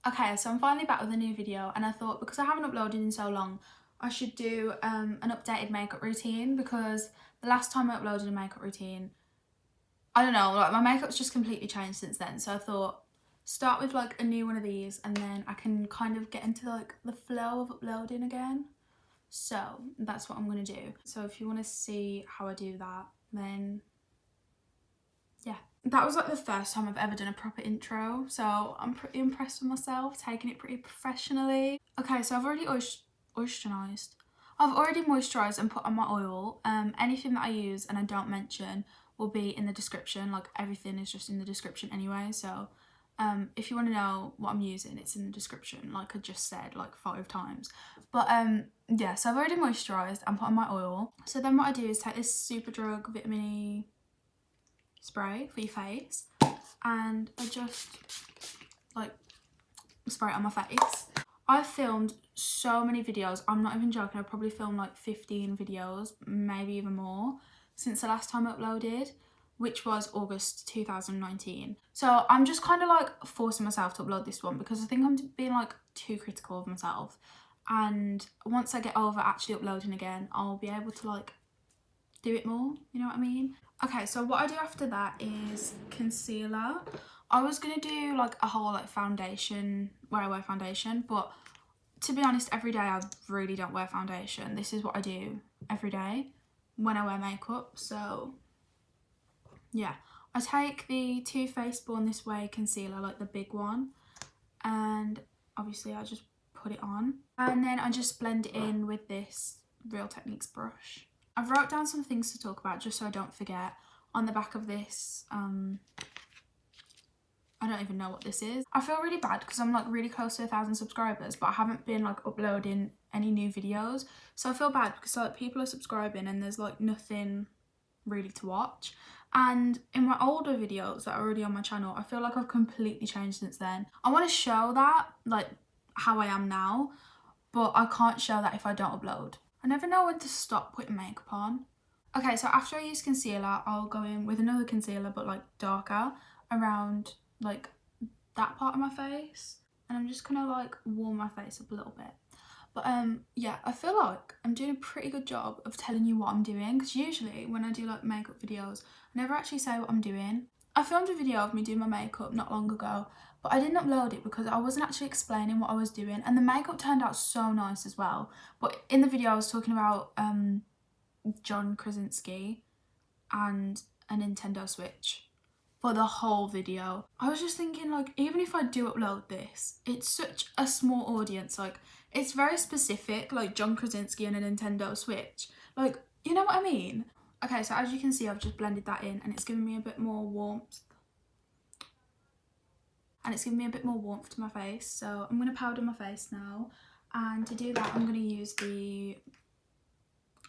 Okay, so I'm finally back with a new video, and I thought because I haven't uploaded in so long, I should do an updated makeup routine, because the last time I uploaded a makeup routine, I don't know, like my makeup's just completely changed since then. So I thought start with like a new one of these, and then I can kind of get into like the flow of uploading again. So that's what I'm gonna do. So if you want to see how I do that, then yeah. That was like the first time I've ever done a proper intro, so I'm pretty impressed with myself, taking it pretty professionally. Okay, so I've already moisturised. I've already moisturised and put on my oil. Anything that I use and I don't mention will be in the description. Like everything is just in the description anyway, so if you want to know what I'm using, it's in the description, like I just said like 5 times. But yeah, so I've already moisturised and put on my oil. So then what I do is take this Superdrug vitamin E spray for your face, and I just like spray it on my face. I've filmed so many videos, I'm not even joking, I've probably filmed like 15 videos, maybe even more, since the last time I uploaded, which was August 2019. So I'm just kind of like forcing myself to upload this one because I think I'm being like too critical of myself, and once I get over actually uploading again, I'll be able to like do it more, you know what I mean? Okay, so what I do after that is concealer. I was gonna do like a whole like foundation, where I wear foundation, but to be honest, every day I really don't wear foundation. This is what I do every day when I wear makeup. So yeah, I take the Too Faced Born This Way concealer, like the big one, and obviously I just put it on, and then I just blend it in with this Real Techniques brush. I've wrote down some things to talk about just so I don't forget on the back of this. I don't even know what this is. I feel really bad because I'm like really close to 1,000 subscribers, but I haven't been like uploading any new videos. So I feel bad because like people are subscribing and there's like nothing really to watch. And in my older videos that are already on my channel, I feel like I've completely changed since then. I want to show that, like how I am now, but I can't show that if I don't upload. I never know when to stop putting makeup on. Okay, so after I use concealer, I'll go in with another concealer, but like darker, around like that part of my face. And I'm just gonna like warm my face up a little bit. But yeah, I feel like I'm doing a pretty good job of telling you what I'm doing, because usually when I do like makeup videos, I never actually say what I'm doing. I filmed a video of me doing my makeup not long ago, but I didn't upload it because I wasn't actually explaining what I was doing, and the makeup turned out so nice as well. But in the video I was talking about John Krasinski and a Nintendo Switch for the whole video. I was just thinking, like, even if I do upload this, it's such a small audience, like it's very specific, like John Krasinski and a Nintendo Switch, like, you know what I mean? Okay, so as you can see, I've just blended that in and it's giving me a bit more warmth. To my face. So I'm going to powder my face now. And to do that, I'm going to use the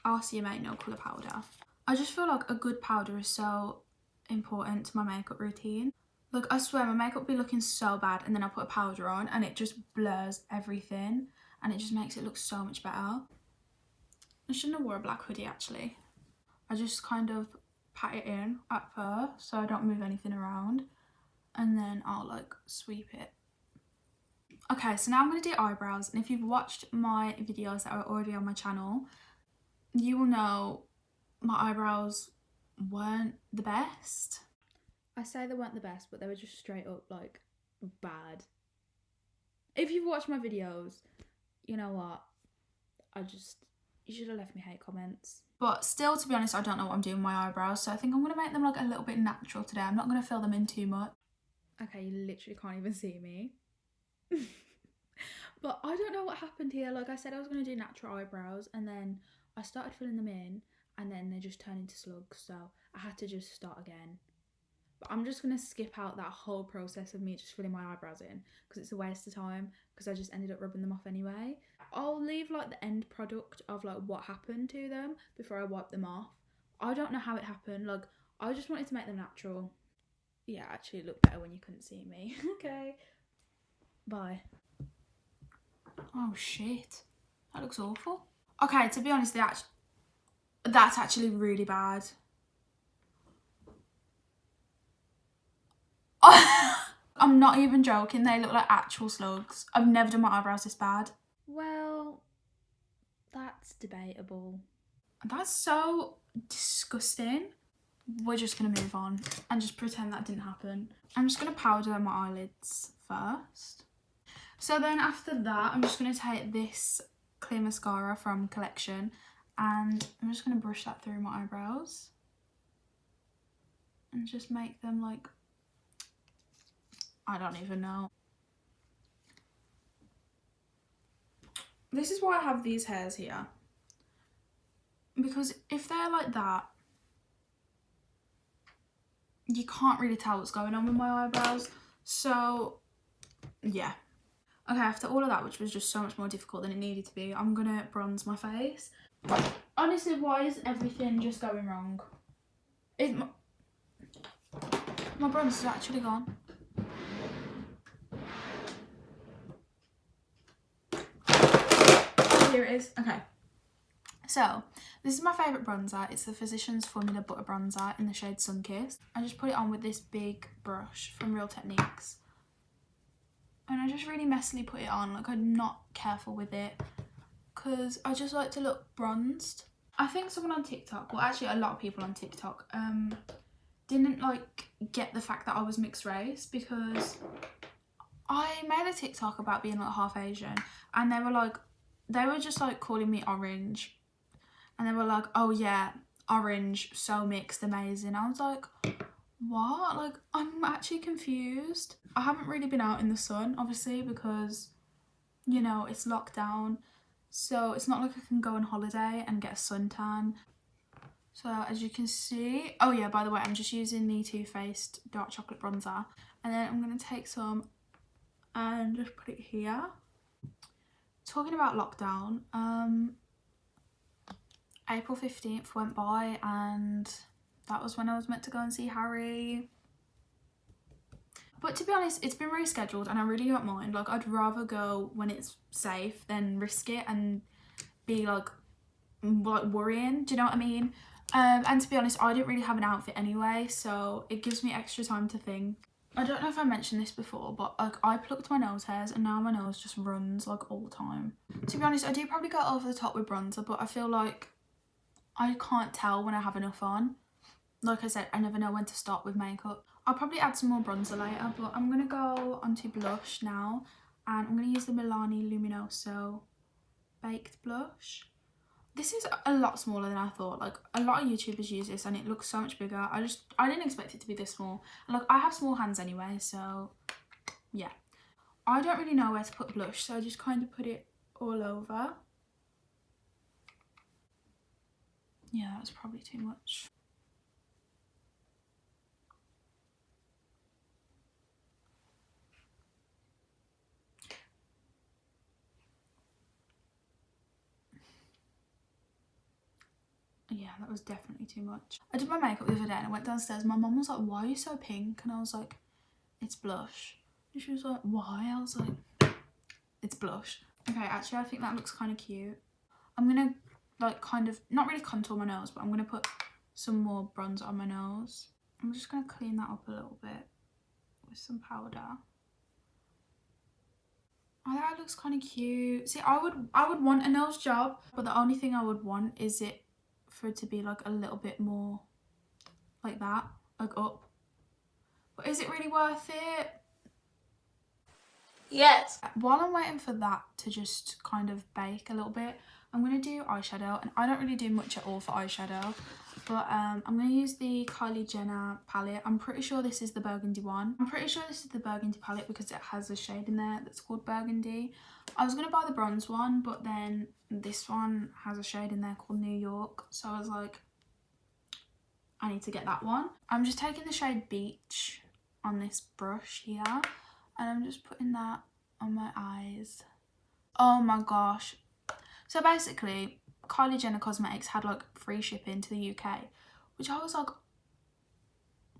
RCMA No colour powder. I just feel like a good powder is so important to my makeup routine. Look, I swear my makeup will be looking so bad and then I put a powder on and it just blurs everything and it just makes it look so much better. I shouldn't have wore a black hoodie actually. I just kind of pat it in at first so I don't move anything around, and then I'll like sweep it. Okay, so now I'm going to do eyebrows, and if you've watched my videos that are already on my channel, you will know my eyebrows weren't the best. I say they weren't the best, but they were just straight up like bad. If you've watched my videos, you know what, you should have left me hate comments. But still, to be honest, I don't know what I'm doing with my eyebrows, so I think I'm going to make them like a little bit natural today. I'm not going to fill them in too much. Okay, you literally can't even see me. But I don't know what happened here. Like I said, I was going to do natural eyebrows, and then I started filling them in, and then they just turned into slugs, so I had to just start again. But I'm just going to skip out that whole process of me just filling my eyebrows in, because it's a waste of time, because I just ended up rubbing them off anyway. I'll leave like the end product of like what happened to them before I wipe them off. I don't know how it happened, like I just wanted to make them natural. Yeah, actually it looked better when you couldn't see me. Okay, bye. Oh shit, that looks awful. Okay, to be honest, that's actually really bad. I'm I'm not even joking. They look like actual slugs. I've never done my eyebrows this bad. Well, that's debatable. That's so disgusting. We're just going to move on and just pretend that didn't happen. I'm just going to powder my eyelids first. So then after that, I'm just going to take this clear mascara from Collection and I'm just going to brush that through my eyebrows. And just make them like, I don't even know. This is why I have these hairs here. Because if they're like that, you can't really tell what's going on with my eyebrows. So, yeah. Okay, after all of that, which was just so much more difficult than it needed to be, I'm gonna bronze my face. Honestly, why is everything just going wrong? My bronze is actually gone. Here it is. Okay. So, this is my favourite bronzer. It's the Physicians Formula Butter Bronzer in the shade Sunkissed. I just put it on with this big brush from Real Techniques. And I just really messily put it on. Like, I'm not careful with it. Because I just like to look bronzed. I think someone on TikTok, well actually a lot of people on TikTok, didn't like get the fact that I was mixed race. Because I made a TikTok about being like half Asian. And they were just like calling me orange. And they were like, oh yeah, orange, so mixed, amazing. I was like, what? Like, I'm actually confused. I haven't really been out in the sun, obviously, because, you know, it's lockdown. So it's not like I can go on holiday and get a suntan. So as you can see, oh yeah, by the way, I'm just using the Too Faced Dark Chocolate Bronzer. And then I'm going to take some and just put it here. Talking about lockdown, April 15th went by and that was when I was meant to go and see Harry. But to be honest, it's been rescheduled and I really don't mind. Like, I'd rather go when it's safe than risk it and be like worrying, do you know what I mean? And to be honest, I didn't really have an outfit anyway, so it gives me extra time to think. I don't know if I mentioned this before, but like I plucked my nose hairs and now my nose just runs like all the time. To be honest, I do probably go over the top with bronzer, but I feel like I can't tell when I have enough on. Like I said, I never know when to stop with makeup. I'll probably add some more bronzer later, but I'm going to go onto blush now. And I'm going to use the Milani Luminoso Baked Blush. This is a lot smaller than I thought. Like, a lot of YouTubers use this and it looks so much bigger. I didn't expect it to be this small. And like, I have small hands anyway, so yeah. I don't really know where to put blush, so I just kind of put it all over. Yeah, that was probably too much. Yeah, that was definitely too much. I did my makeup the other day and I went downstairs and my mum was like, why are you so pink? And I was like, it's blush. And she was like, why? I was like, it's blush. Okay, actually I think that looks kind of cute. I'm gonna like kind of, not really contour my nose, but I'm gonna put some more bronzer on my nose. I'm just gonna clean that up a little bit with some powder. Oh, that looks kind of cute. See, I would want a nose job, but the only thing I would want is it for it to be like a little bit more like that, like up. But is it really worth it? Yes. While I'm waiting for that to just kind of bake a little bit, I'm going to do eyeshadow. And I don't really do much at all for eyeshadow. But I'm going to use the Kylie Jenner palette. I'm pretty sure this is the burgundy one. I'm pretty sure this is the burgundy palette because it has a shade in there that's called burgundy. I was going to buy the bronze one, but then this one has a shade in there called New York. So I was like, I need to get that one. I'm just taking the shade Beach on this brush here. And I'm just putting that on my eyes. Oh my gosh. So basically, Kylie Jenner Cosmetics had like free shipping to the UK, which I was like,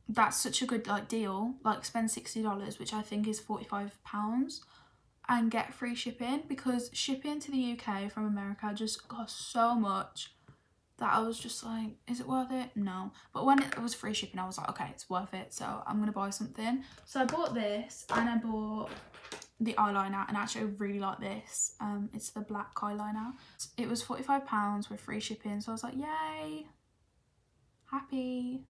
that's such a good like deal. Like, spend $60, which I think is £45, and get free shipping, because shipping to the UK from America just costs so much. that I was just like, is it worth it? No. But when it was free shipping, I was like, okay, it's worth it, so I'm gonna buy something. So I bought this, and I bought the eyeliner, and actually I really like this. It's the black eyeliner. It was £45 with free shipping, so I was like, yay, happy.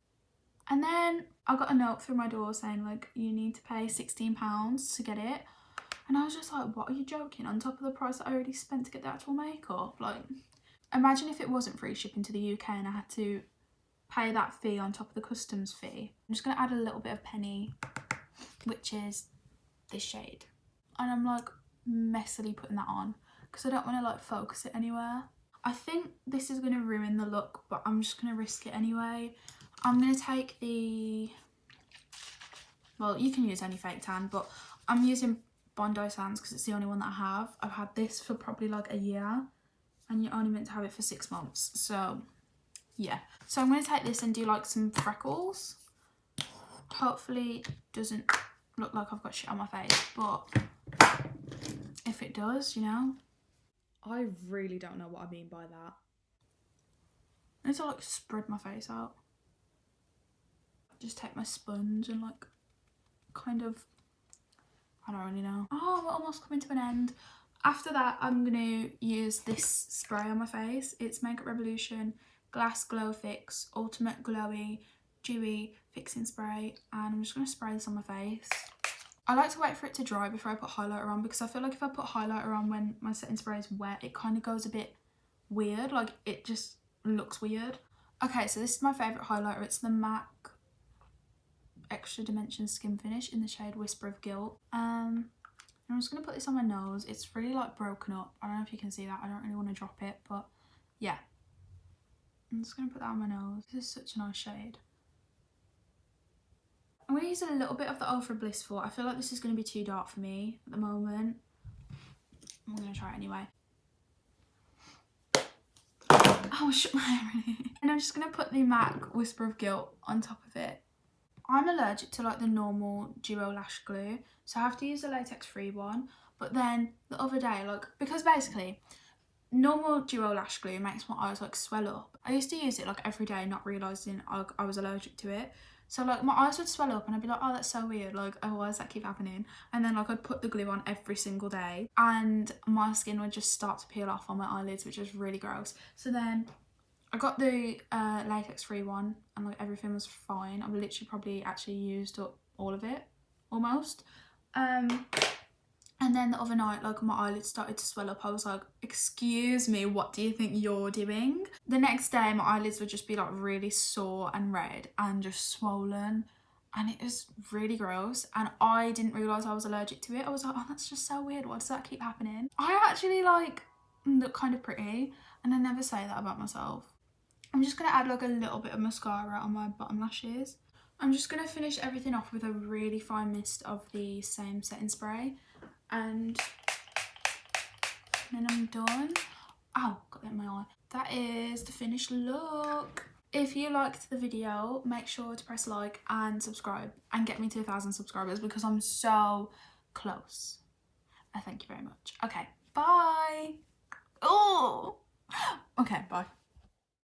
And then I got a note through my door saying like, you need to pay £16 to get it. And I was just like, what, are you joking? On top of the price that I already spent to get the actual makeup? Like, imagine if it wasn't free shipping to the UK and I had to pay that fee on top of the customs fee. I'm just going to add a little bit of Penny, which is this shade. And I'm like messily putting that on because I don't want to like focus it anywhere. I think this is going to ruin the look, but I'm just going to risk it anyway. I'm going to take the, well, you can use any fake tan, but I'm using Bondi Sands because it's the only one that I have. I've had this for probably like a year, and you're only meant to have it for 6 months. So yeah. So I'm going to take this and do like some freckles. Hopefully it doesn't look like I've got shit on my face, but if it does, you know. I really don't know what I mean by that. I need to like spread my face out. Just take my sponge and like kind of, I don't really know. Oh, we're almost coming to an end. After that, I'm going to use this spray on my face. It's Makeup Revolution Glass Glow Fix Ultimate Glowy Dewy Fixing Spray. And I'm just going to spray this on my face. I like to wait for it to dry before I put highlighter on, because I feel like if I put highlighter on when my setting spray is wet, it kind of goes a bit weird. Like, it just looks weird. Okay, so this is my favourite highlighter. It's the MAC Extra Dimension Skin Finish in the shade Whisper of Guilt. I'm just going to put this on my nose. It's really like broken up. I don't know if you can see that. I don't really want to drop it, but yeah. I'm just going to put that on my nose. This is such a nice shade. I'm going to use a little bit of the Ofra Blissful. I feel like this is going to be too dark for me at the moment. I'm going to try it anyway. Oh, I shook my hair really. And I'm just going to put the MAC Whisper of Guilt on top of it. I'm allergic to like the normal duo lash glue, so I have to use the latex free one. But then the other day, like, because basically normal duo lash glue makes my eyes like swell up. I used to use it like every day, not realising I was allergic to it. So like my eyes would swell up and I'd be like, oh, that's so weird, like, oh, why does that keep happening? And then like I'd put the glue on every single day and my skin would just start to peel off on my eyelids, which was really gross. So then I got the latex free one and like everything was fine. I've literally probably actually used up all of it, almost. And then the other night, like my eyelids started to swell up. I was like, excuse me, what do you think you're doing? The next day, my eyelids would just be like really sore and red and just swollen. And it was really gross. And I didn't realise I was allergic to it. I was like, oh, that's just so weird. Why does that keep happening? I actually like look kind of pretty. And I never say that about myself. I'm just going to add like a little bit of mascara on my bottom lashes. I'm just going to finish everything off with a really fine mist of the same setting spray. And then I'm done. Ow, got that in my eye. That is the finished look. If you liked the video, make sure to press like and subscribe and get me to 1,000 subscribers because I'm so close. Thank you very much. Okay, bye. Oh, okay, bye.